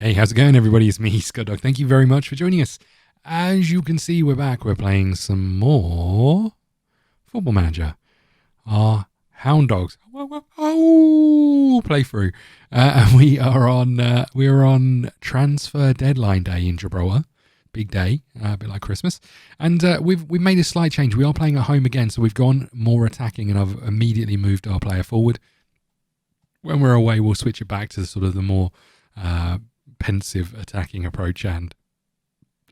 Hey, how's it going, everybody? It's me, ScottDog. Thank you very much for joining us. As you can see, we're back. We're playing some more Football Manager. Our Hound Dogs playthrough. And we are on transfer deadline day in Gibraltar. Big day, a bit like Christmas. And we've made a slight change. We are playing at home again, so we've gone more attacking, and I've immediately moved our player forward. When we're away, we'll switch it back to sort of the more pensive attacking approach and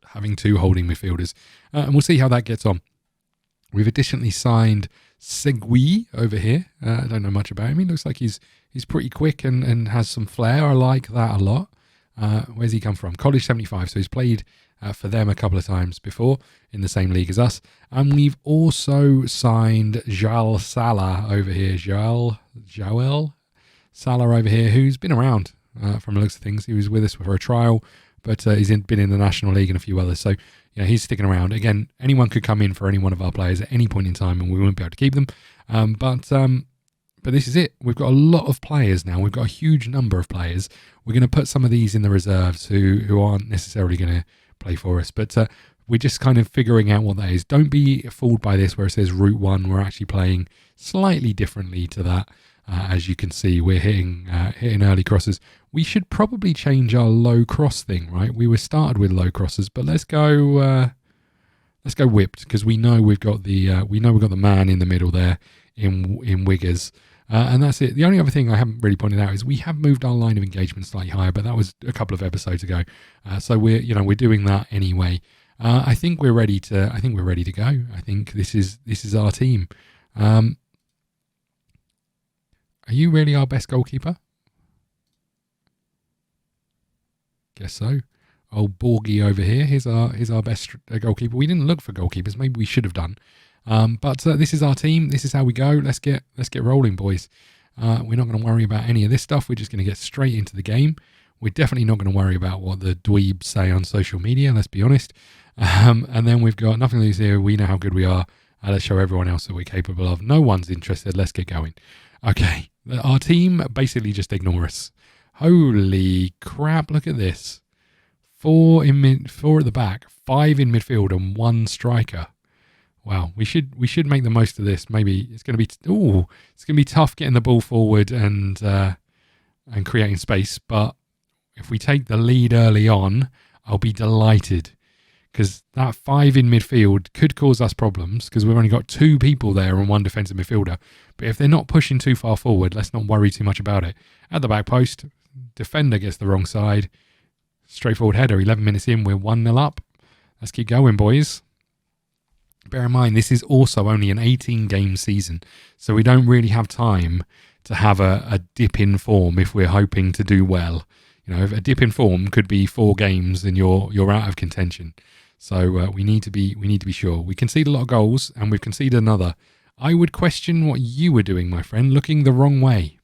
having two holding midfielders, and we'll see how that gets on. We've additionally signed Segui over here. I don't know much about him. He looks like he's pretty quick and has some flair. I like that a lot. Where's he come from? College 75, so he's played for them a couple of times before in the same league as us. And we've also signed Joel Salah over here. Joel Salah over here, who's been around from the looks of things. He was with us for a trial, but he's been in the National League and a few others. So, he's sticking around. Again, anyone could come in for any one of our players at any point in time, and we won't be able to keep them. But this is it. We've got a lot of players now. We've got a huge number of players. We're going to put some of these in the reserves who aren't necessarily going to play for us. But we're just kind of figuring out what that is. Don't be fooled by this where it says Route 1. We're actually playing slightly differently to that. As you can see, we're hitting early crosses. We should probably change our low cross thing, right? We were started with low crosses, but let's go whipped, because we know we've got the man in the middle there in Wiggers, and that's it. The only other thing I haven't really pointed out is we have moved our line of engagement slightly higher, but that was a couple of episodes ago. So we're doing that anyway. I think we're ready to go. I think this is our team. Are you really our best goalkeeper? Guess so. Old Borgie over here. Here's our best goalkeeper. We didn't look for goalkeepers. Maybe we should have done. But this is our team. This is how we go. Let's get rolling, boys. We're not going to worry about any of this stuff. We're just going to get straight into the game. We're definitely not going to worry about what the dweebs say on social media. Let's be honest. And then we've got nothing to lose here. We know how good we are. Let's show everyone else that we're capable of. No one's interested. Let's get going. Okay. Our team basically just ignore us. Holy crap, look at this. 4 at the back, 5 in midfield, and 1 striker. Wow, we should make the most of this. Maybe it's going to be tough getting the ball forward and creating space, but if we take the lead early on, I'll be delighted, because that 5 in midfield could cause us problems, because we've only got 2 people there and 1 defensive midfielder. But if they're not pushing too far forward, let's not worry too much about it. At the back post, defender gets the wrong side. Straightforward header. 11 minutes in, we're 1-0 up. Let's keep going, boys. Bear in mind, this is also only an 18-game season, so we don't really have time to have a dip in form if we're hoping to do well. If a dip in form could be 4 games and you're out of contention. So we need to be sure. We conceded a lot of goals, and we've conceded another. I would question what you were doing, my friend, looking the wrong way.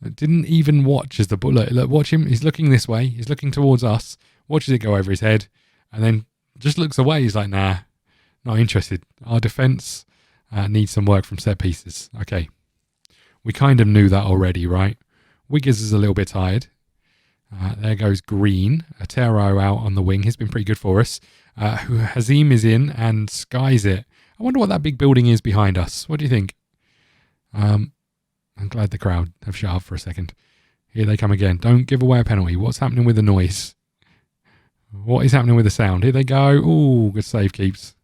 Didn't even watch as the ball. Look, watch him. He's looking this way. He's looking towards us. Watches it go over his head, and then just looks away. He's like, nah, not interested. Our defence needs some work from set pieces. Okay, we kind of knew that already, right? Wiggers is a little bit tired. There goes Green. Otero out on the wing. He's been pretty good for us. Hazim is in and skies it. I wonder what that big building is behind us. What do you think? I'm glad the crowd have shut up for a second. Here they come again. Don't give away a penalty. What's happening with the noise? What is happening with the sound? Here they go. Ooh, good save, Keeps.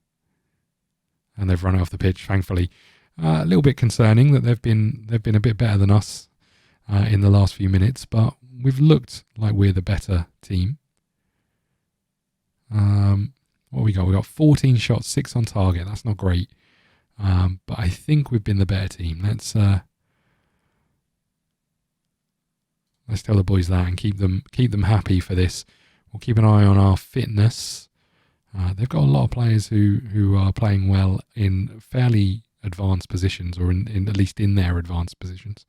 And they've run off the pitch, thankfully. A little bit concerning that they've been a bit better than us in the last few minutes, but we've looked like we're the better team. What we got? We got 14 shots, 6 on target. That's not great, but I think we've been the better team. Let's tell the boys that and keep them happy for this. We'll keep an eye on our fitness. They've got a lot of players who are playing well in fairly advanced positions, or in at least in their advanced positions.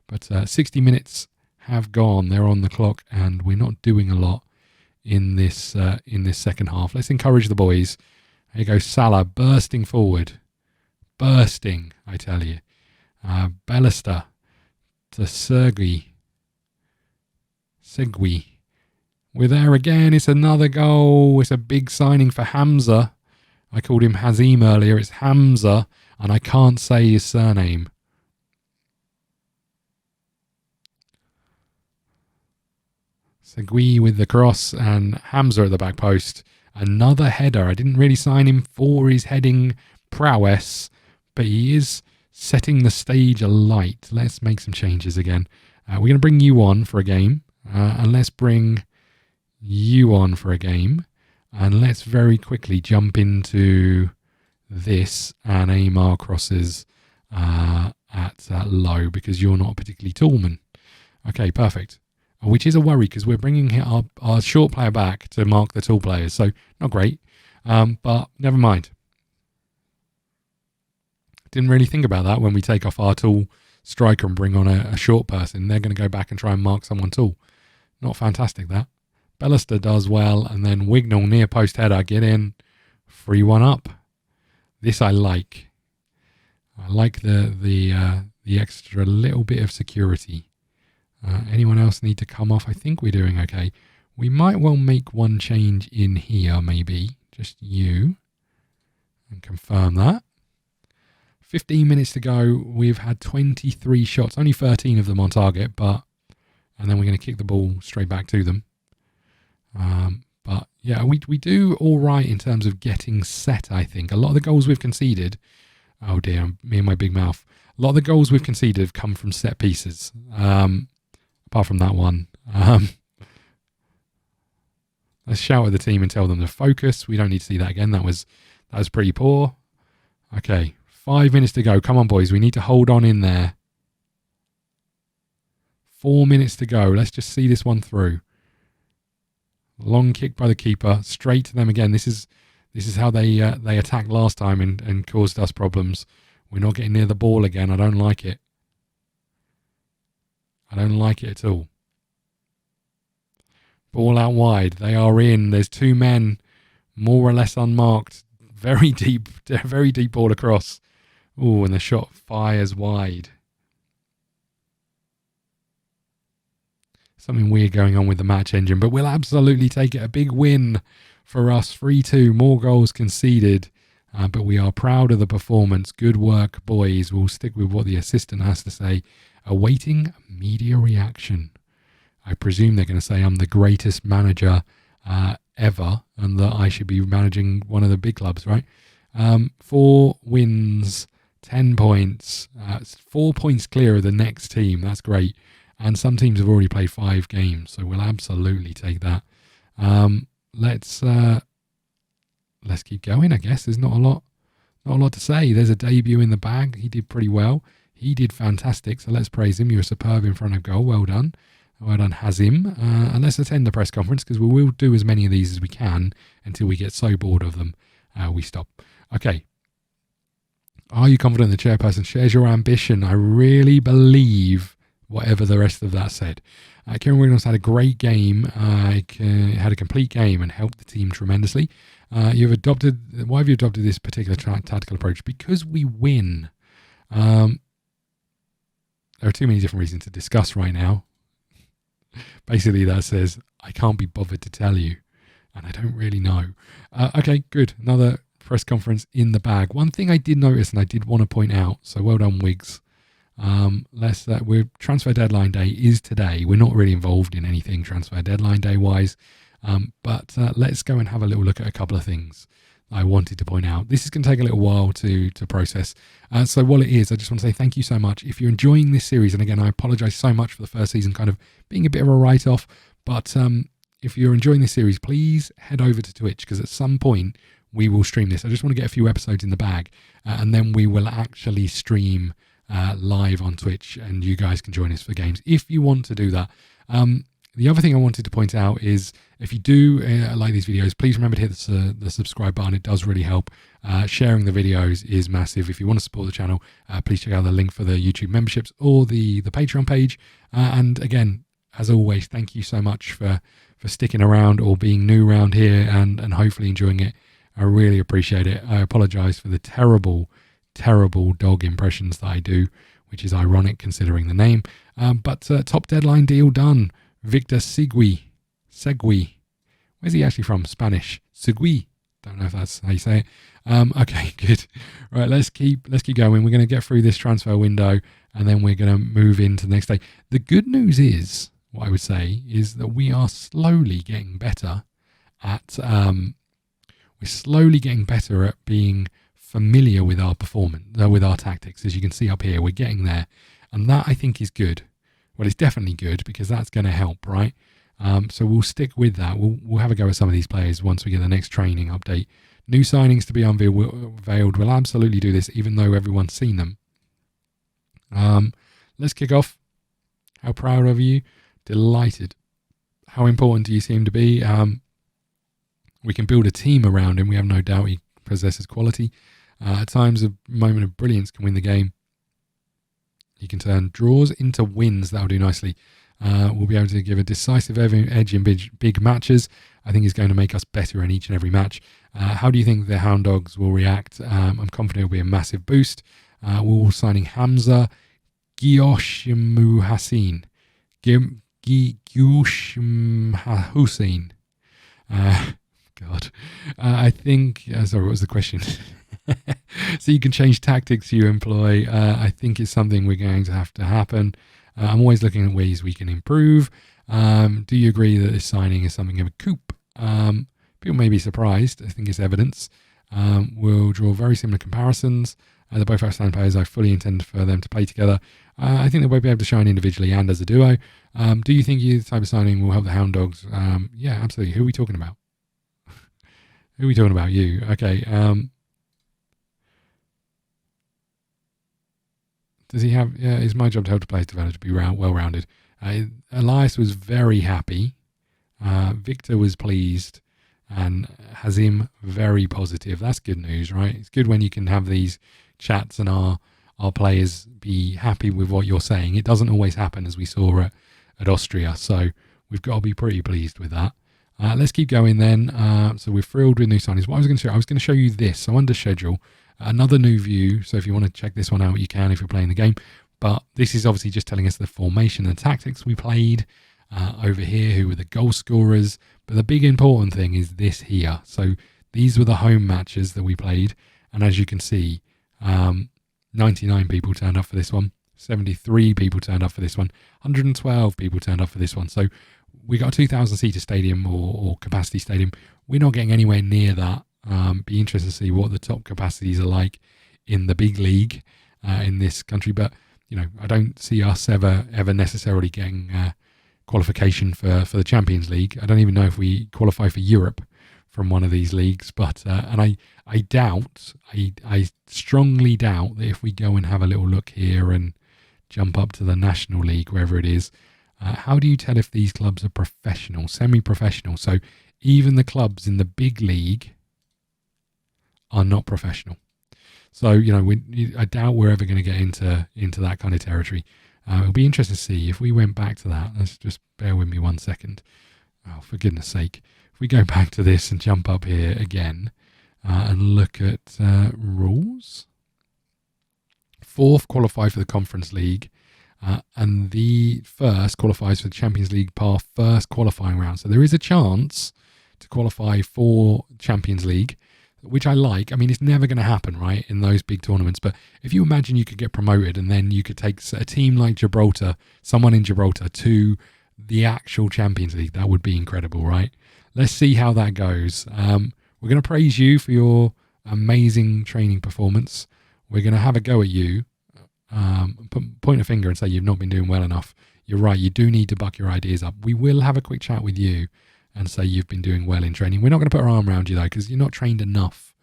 But 60 minutes have gone. They're on the clock, and we're not doing a lot in this second half. Let's encourage the boys. Here goes Salah bursting forward. Bursting, I tell you. Bellister to Sergei. Segui. We're there again. It's another goal. It's a big signing for Hamza. I called him Hazim earlier. It's Hamza, and I can't say his surname. Segui with the cross and Hamza at the back post. Another header. I didn't really sign him for his heading prowess, but he is setting the stage alight. Let's make some changes again. We're going to bring you on for a game, and let's bring you on for a game, and let's very quickly jump into this and aim our crosses at low, because you're not a particularly tall man. Okay, perfect. Which is a worry, because we're bringing our short player back to mark the tall players, so not great, but never mind. Didn't really think about that when we take off our tall striker and bring on a short person. They're going to go back and try and mark someone tall. Not fantastic, that. Bellister does well, and then Wignall near post header, get in, 3-1 up. This I like. I like the extra little bit of security. Anyone else need to come off? I think we're doing okay. We might well make one change in here, maybe. Just you. And confirm that. 15 minutes to go. We've had 23 shots. Only 13 of them on target, but... And then we're going to kick the ball straight back to them. But, yeah, we do all right in terms of getting set, I think. A lot of the goals we've conceded... Oh, dear, me and my big mouth. A lot of the goals we've conceded have come from set pieces. Apart from that one. Let's shout at the team and tell them to focus. We don't need to see that again. That was pretty poor. Okay, 5 minutes to go. Come on, boys. We need to hold on in there. 4 minutes to go. Let's just see this one through. Long kick by the keeper. Straight to them again. This is how they attacked last time and caused us problems. We're not getting near the ball again. I don't like it. I don't like it at all. Ball out wide. They are in. There's two men, more or less unmarked. Very deep ball across. Oh, and the shot fires wide. Something weird going on with the match engine, but we'll absolutely take it. A big win for us. 3-2, more goals conceded. But we are proud of the performance. Good work, boys. We'll stick with what the assistant has to say. Awaiting media reaction. I presume they're going to say I'm the greatest manager ever and that I should be managing one of the big clubs, right? 4 wins, 10 points, 4 points clear of the next team. That's great. And some teams have already played 5 games, so we'll absolutely take that. Let's keep going, I guess. There's not a lot to say. There's a debut in the bag. He did pretty well. He did fantastic, so let's praise him. You were superb in front of goal. Well done. Well done, Hazim. And let's attend the press conference, because we will do as many of these as we can until we get so bored of them we stop. Okay. Are you confident the chairperson shares your ambition? I really believe whatever the rest of that said. Kieran Williams had a great game. Had a complete game and helped the team tremendously. Why have you adopted this particular tactical approach? Because we win. There are too many different reasons to discuss right now. Basically, that says, I can't be bothered to tell you, and I don't really know. Okay, good. Another press conference in the bag. One thing I did notice, and I did want to point out, so well done, Wiggs. We're transfer deadline day is today. We're not really involved in anything transfer deadline day wise, but let's go and have a little look at a couple of things I wanted to point out. This is going to take a little while to process. So while it is, I just want to say thank you so much. If you're enjoying this series, and again, I apologize so much for the first season kind of being a bit of a write-off, but if you're enjoying this series, please head over to Twitch, because at some point we will stream this. I just want to get a few episodes in the bag, and then we will actually stream live on Twitch, and you guys can join us for games if you want to do that. The other thing I wanted to point out is, if you do like these videos, please remember to hit the subscribe button. It does really help. Sharing the videos is massive. If you want to support the channel, please check out the link for the YouTube memberships or the Patreon page. And again, as always, thank you so much for sticking around or being new around here and hopefully enjoying it. I really appreciate it. I apologize for the terrible dog impressions that I do, which is ironic considering the name. But top deadline deal done. Victor Segui. Where's he actually from? Spanish. Segui. Don't know if that's how you say it. Okay, good. Right, let's keep going. We're going to get through this transfer window, and then we're going to move into the next day. The good news is, what I would say, is that we are slowly getting better at being familiar with our performance, with our tactics. As you can see up here, we're getting there, and that I think is good. Well, it's definitely good because that's going to help, right? So we'll stick with that. We'll have a go at some of these players once we get the next training update. New signings to be unveiled. We'll absolutely do this, even though everyone's seen them. Let's kick off. How proud of you? Delighted. How important do you seem to be? We can build a team around him. We have no doubt he possesses quality. At times, a moment of brilliance can win the game. He can turn draws into wins. That'll do nicely. We'll be able to give a decisive edge in big matches. I think he's going to make us better in each and every match. How do you think the Hound Dogs will react? I'm confident it'll be a massive boost. We're all signing Hamza Giyoshimu Hassin. Hussein. God. I think... sorry, what was the question? So you can change tactics you employ. I think it's something we're going to have to happen. I'm always looking at ways we can improve. Do you agree that this signing is something of a coup? People may be surprised. I think it's evidence. We'll draw very similar comparisons. They're both outstanding players. I fully intend for them to play together. I think they won't be able to shine individually and as a duo. Do you think the type of signing will help the Hound Dogs? Yeah, absolutely. Who are we talking about? Who are we talking about? You. Okay. Does he have... Yeah, it's my job to help the players develop to be well-rounded. Elias was very happy. Victor was pleased. And Hazim very positive. That's good news, right? It's good when you can have these chats and our players be happy with what you're saying. It doesn't always happen, as we saw at Austria. So we've got to be pretty pleased with that. Let's keep going then. So we're thrilled with new signings. What I was going to show you this. So under schedule, another new view. So if you want to check this one out, you can if you're playing the game. But this is obviously just telling us the formation and tactics we played. Over here, who were the goal scorers. But the big important thing is this here. So these were the home matches that we played. And as you can see, 99 people turned up for this one. 73 people turned up for this one. 112 people turned up for this one. So we got a 2,000-seater stadium or capacity stadium. We're not getting anywhere near that. Be interested to see what the top capacities are like in the big league in this country. But, you know, I don't see us ever necessarily getting... qualification for the Champions League. I don't even know if we qualify for Europe from one of these leagues, but and I strongly doubt that if we go and have a little look here and jump up to the National League, wherever it is, how do you tell if these clubs are professional, semi-professional? So even the clubs in the big league are not professional. So, you know, I doubt we're ever going to get into that kind of territory. It'll be interesting to see if we went back to that. Let's just bear with me 1 second. Oh, for goodness sake. If we go back to this and jump up here again and look at rules. 4th qualified for the Conference League and the 1st qualifies for the Champions League first qualifying round. So there is a chance to qualify for Champions League, which I like. I mean, it's never going to happen, right, in those big tournaments. But if you imagine you could get promoted and then you could take a team like Gibraltar, someone in Gibraltar, to the actual Champions League, that would be incredible, right? Let's see how that goes. We're going to praise you for your amazing training performance. We're going to have a go at you, point a finger and say you've not been doing well enough. You're right, you do need to buck your ideas up. We will have a quick chat with you and say you've been doing well in training. We're not going to put our arm around you, though, because you're not trained enough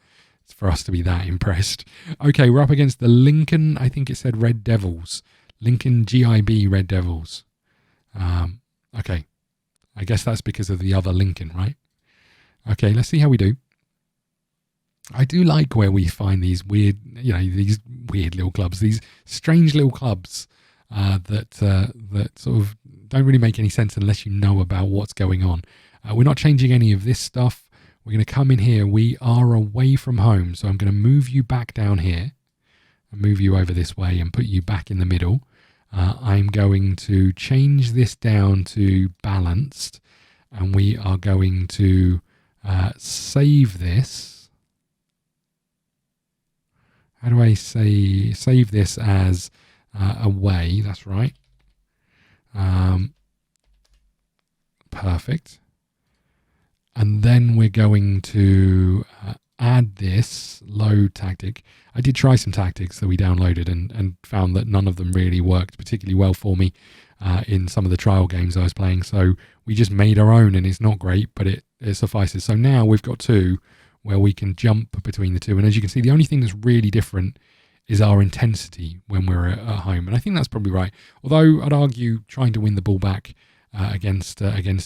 for us to be that impressed. Okay, we're up against the Lincoln, I think it said Red Devils. Lincoln GIB Red Devils. Okay, I guess that's because of the other Lincoln, right? Okay, let's see how we do. I do like where we find these weird, these weird little clubs, these strange little clubs that sort of don't really make any sense unless you know about what's going on. We're not changing any of this stuff. We're going to come in here. We are away from home, so I'm going to move you back down here and move you over this way and put you back in the middle. I'm going to change this down to balanced, and we are going to save this. How do I say save this as away? That's right. Perfect. And then we're going to add this load tactic. I did try some tactics that we downloaded and found that none of them really worked particularly well for me in some of the trial games I was playing. So we just made our own, and it's not great, but it suffices. So now we've got two where we can jump between the two. And as you can see, the only thing that's really different is our intensity when we're at home. And I think that's probably right. Although I'd argue trying to win the ball back against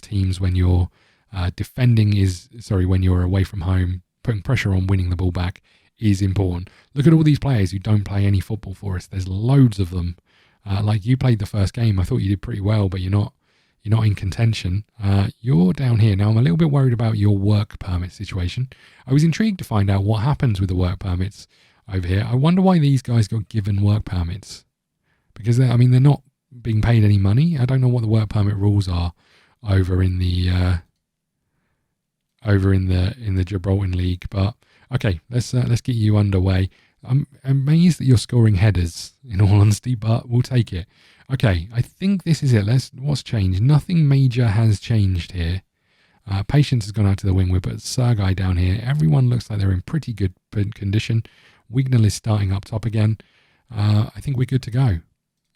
teams when you're when you're away from home, putting pressure on winning the ball back is important. Look at all these players who don't play any football for us. There's loads of them. Like you played the first game. I thought you did pretty well, but you're not in contention. You're down here. Now I'm a little bit worried about your work permit situation. I was intrigued to find out what happens with the work permits over here. I wonder why these guys got given work permits. Because they're not being paid any money. I don't know what the work permit rules are over in the Gibraltar League, but okay, let's get you underway. I'm amazed that you're scoring headers, in all honesty, but we'll take it. Okay, I think this is it. What's changed? Nothing major has changed here. Patience has gone out to the wing. We've got Sergei down here. Everyone looks like they're in pretty good condition. Wignall is starting up top again. I think we're good to go.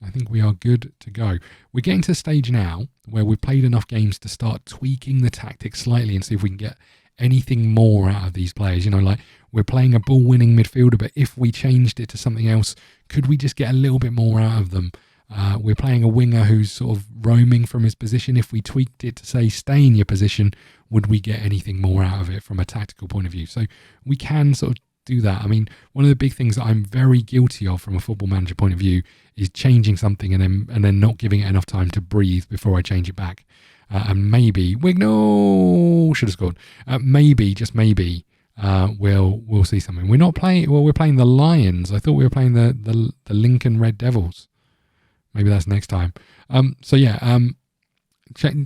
I think we are good to go. We're getting to the stage now where we've played enough games to start tweaking the tactics slightly and see if we can get anything more out of these players. Like we're playing a ball-winning midfielder, but if we changed it to something else, could we just get a little bit more out of them? We're playing a winger who's sort of roaming from his position. If we tweaked it to say, stay in your position, would we get anything more out of it from a tactical point of view? So we can sort of do that. I mean, one of the big things that I'm very guilty of from a football manager point of view is changing something and then not giving it enough time to breathe before I change it back. And maybe Wignall should have scored. Maybe, just maybe, we'll see something. We're not playing. Well, we're playing the Lions. I thought we were playing the Lincoln Red Devils. Maybe that's next time. So yeah,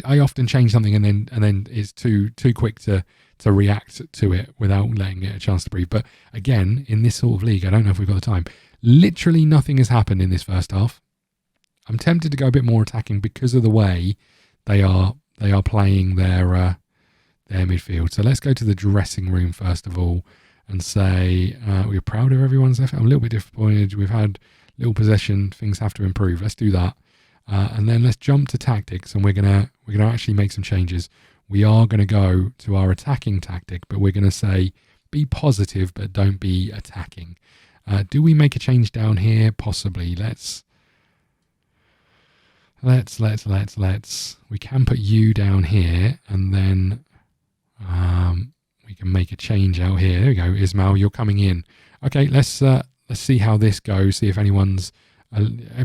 I often change something and then it's too quick to react to it without letting it a chance to breathe. But again, in this sort of league, I don't know if we've got the time. Literally nothing has happened in this first half. I'm tempted to go a bit more attacking because of the way they are playing their midfield. So let's go to the dressing room first of all and say we're proud of everyone's effort. I'm a little bit disappointed. We've had little possession. Things have to improve. Let's do that, and then let's jump to tactics. And we're gonna actually make some changes. We are going to go to our attacking tactic, but we're going to say be positive, but don't be attacking. Do we make a change down here? Possibly. Let's. We can put you down here, and then we can make a change out here. There we go, Ismail, you're coming in. Okay, let's see how this goes. See if anyone's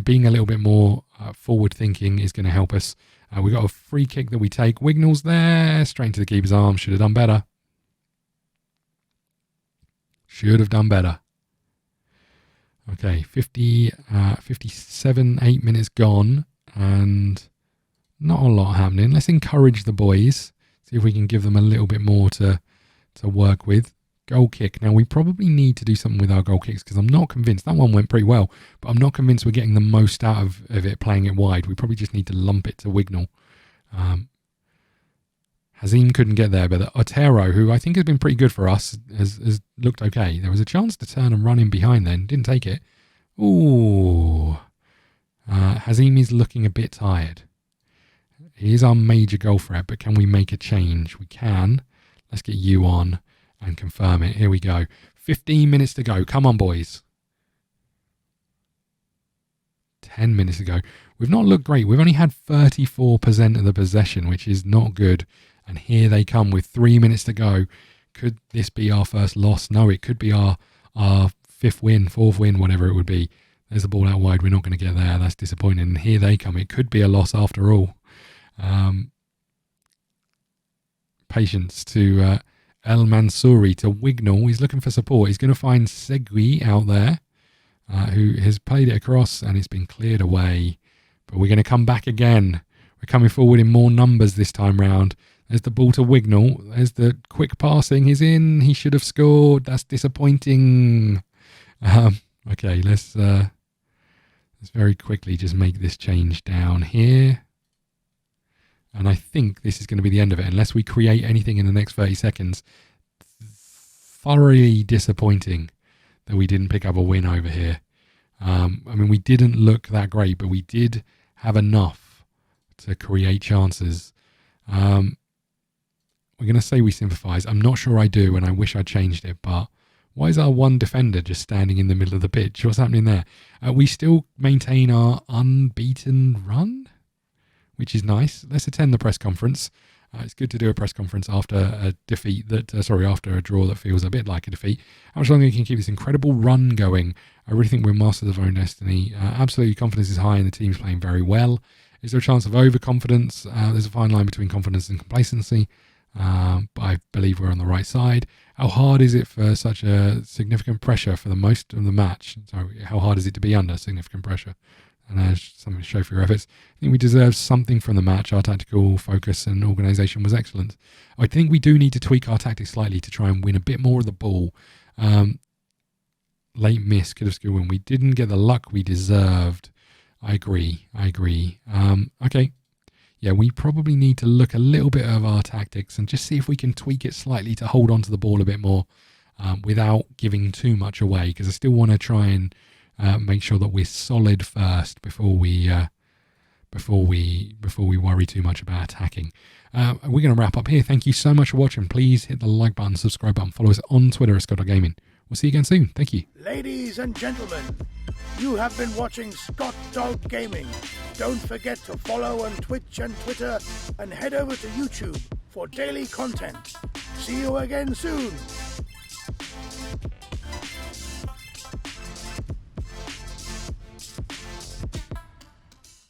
being a little bit more forward thinking is going to help us. We got a free kick that we take. Wignall's there, straight into the keeper's arm. Should have done better. Should have done better. Okay, 57, 8 minutes gone, and not a lot happening. Let's encourage the boys. See if we can give them a little bit more to work with. Goal kick. Now, we probably need to do something with our goal kicks because I'm not convinced. That one went pretty well, but I'm not convinced we're getting the most out of it playing it wide. We probably just need to lump it to Wignall. Hazim couldn't get there, but Otero, who I think has been pretty good for us, has looked okay. There was a chance to turn and run in behind then. Didn't take it. Ooh. Hazim is looking a bit tired. He is our major goal threat, but can we make a change? We can. Let's get you on and confirm it. Here we go. 15 minutes to go. Come on, boys. 10 minutes ago. We've not looked great. We've only had 34% of the possession, which is not good. And here they come with 3 minutes to go. Could this be our first loss? No, it could be our fifth win, fourth win, whatever it would be. There's the ball out wide. We're not going to get there. That's disappointing. And here they come. It could be a loss after all. Patience to El Mansouri, to Wignall. He's looking for support. He's going to find Segui out there, who has played it across and it's been cleared away. But we're going to come back again. We're coming forward in more numbers this time round. There's the ball to Wignall. There's the quick passing. He's in. He should have scored. That's disappointing. Okay, let's very quickly just make this change down here. And I think this is going to be the end of it, unless we create anything in the next 30 seconds. Thoroughly disappointing that we didn't pick up a win over here. I mean, we didn't look that great, but we did have enough to create chances. We're going to say we sympathise. I'm not sure I do, and I wish I changed it, but why is our one defender just standing in the middle of the pitch? What's happening there? We still maintain our unbeaten run, which is nice. Let's attend the press conference. It's good to do a press conference after a defeat after a draw that feels a bit like a defeat. How much longer you can keep this incredible run going? I really think we're masters of our own destiny. Absolutely, confidence is high and the team's playing very well. Is there a chance of overconfidence? There's a fine line between confidence and complacency. But I believe we're on the right side. How hard is it for such a significant pressure for the most of the match? So how hard is it to be under significant pressure? And something to show for your efforts. I think we deserve something from the match. Our tactical focus and organisation was excellent. I think we do need to tweak our tactics slightly to try and win a bit more of the ball. Late miss, could have scored when we didn't get the luck we deserved. I agree. Okay. Yeah, we probably need to look a little bit of our tactics and just see if we can tweak it slightly to hold on to the ball a bit more without giving too much away, because I still want to try and make sure that we're solid first before we worry too much about attacking. We're going to wrap up here. Thank you so much for watching. Please hit the like button, subscribe button, follow us on Twitter at ScottDogGaming. We'll see you again soon. Thank you. Ladies and gentlemen, you have been watching ScottDogGaming. Don't forget to follow on Twitch and Twitter and head over to YouTube for daily content. See you again soon.